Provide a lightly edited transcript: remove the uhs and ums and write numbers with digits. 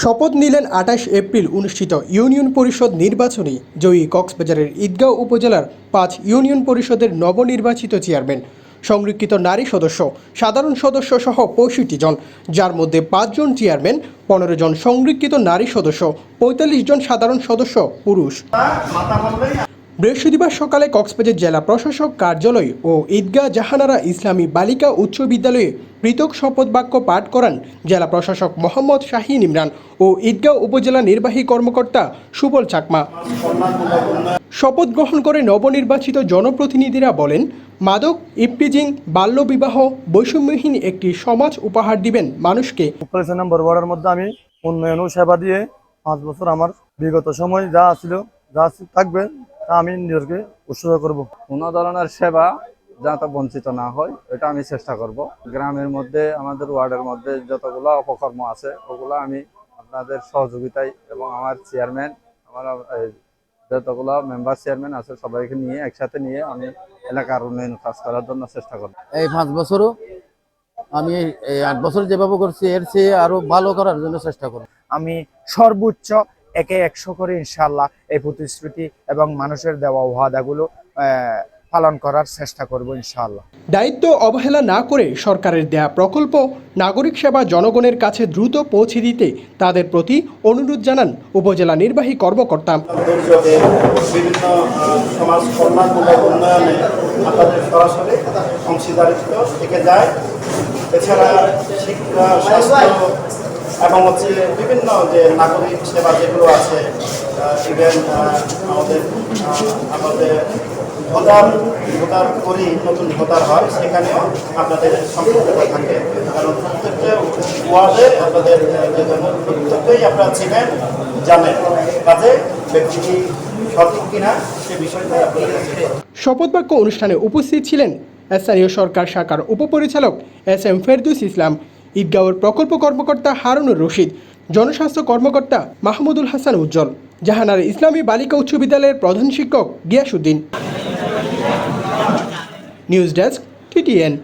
শপথ নিলেন ২৮ এপ্রিল অনুষ্ঠিত ইউনিয়ন পরিষদ নির্বাচনে জয়ী কক্সবাজারের ঈদগাঁও উপজেলার ৫ ইউনিয়ন পরিষদের নবনির্বাচিত চেয়ারম্যান, সংরক্ষিত নারী সদস্য, সাধারণ সদস্য সহ ৬৫ জন, যার মধ্যে ৫ জন চেয়ারম্যান, ১৫ জন সংরক্ষিত নারী সদস্য, ৪৫ জন সাধারণ সদস্য পুরুষ। বৃহস্পতিবার সকালে কক্সবাজার জেলা প্রশাসক কার্যালয় ও ঈদগাহ জাহানারা ইসলামী বালিকা উচ্চ বিদ্যালয়ে পৃথক শপথ বাক্য পাঠ করান জেলা প্রশাসক মোহাম্মদ শাহীন ইমরান ও ঈদগাঁও উপজেলা নির্বাহী কর্মকর্তা সুবল চাকমা। শপথ গ্রহণ করে নবনির্বাচিত জনপ্রতিনিধিরা বলেন, মাদক, ইফটিজিং, বাল্যবিবাহ, বৈষম্যহীন একটি সমাজ উপহার দিবেন মানুষকে। নম্বর ওয়ার্ডের মধ্যে আমি উন্নয়ন ও সেবা দিয়ে 5 বছর আমার বিগত সময় যা ছিল যা থাকবে তা আমি নিজেকে উৎসর্গ করব। কোনো ধরনের সেবা যাতে বঞ্চিত না হয় এটা আমি চেষ্টা করব। গ্রামের মধ্যে আমাদের ওয়ার্ডের মধ্যে যতগুলো অপকর্ম আছে ওগুলো আমি আপনাদের সহযোগিতায় এবং আমার চেয়ারম্যান, আমার যতগুলো মেম্বার চেয়ারম্যান আছে সবাইকে নিয়ে একসাথে নিয়ে আমি এলাকার উন্নয়ন কাজ করার জন্য চেষ্টা করব। এই 5 বছরও আমি 8 বছর যেভাবে করছি এর চেয়ে আরো ভালো করার জন্য চেষ্টা করব। আমি সর্বোচ্চ 100 করে ইনশাআল্লাহ এই প্রতিশ্রুতি এবং মানুষের দেওয়া ওয়াদাগুলো পালন করার চেষ্টা করব ইনশাআল্লাহ। দায়িত্ব অবহেলা না করে সরকারের দেয়া প্রকল্প, নাগরিক সেবা জনগণের কাছে দ্রুত পৌঁছে দিতে তাদের প্রতি অনুরোধ জানান উপজেলা নির্বাহী কর্মকর্তা। বিভিন্ন সমাজ কল্যাণমূলক উন্নয়নে আপনাদের সরাসরি অংশীদারিত্ব থেকে যায়। এছাড়া শিক্ষা, স্বাস্থ্য এবং বিভিন্ন যে নাগরিক সেবা যেগুলো আছে, ইভেন আমাদের ভোটার করি, নতুন ভোটার হয়, সেখানেও আপনাদের সম্পৃক্ততা থাকে। কারণ প্রত্যেকটা ওয়ার্ডে আপনাদের প্রত্যেকটাই আপনারা চিনেন, জানেন, কাজে ব্যক্তিটি সঠিক কিনা সে বিষয়টা আপনাদের। শপথ বাক্য অনুষ্ঠানে উপস্থিত ছিলেন স্থানীয় সরকার শাখার উপপরিচালক SM ফেরদৌস ইসলাম, ঈদগাঁওয়ের প্রকল্প কর্মকর্তা হারুনুর রশিদ, জনস্বাস্থ্য কর্মকর্তা মাহমুদুল হাসান উজ্জ্বল, জাহানারা ইসলামী বালিকা উচ্চ বিদ্যালয়ের প্রধান শিক্ষক গিয়াসউদ্দিন। News desk, TTN।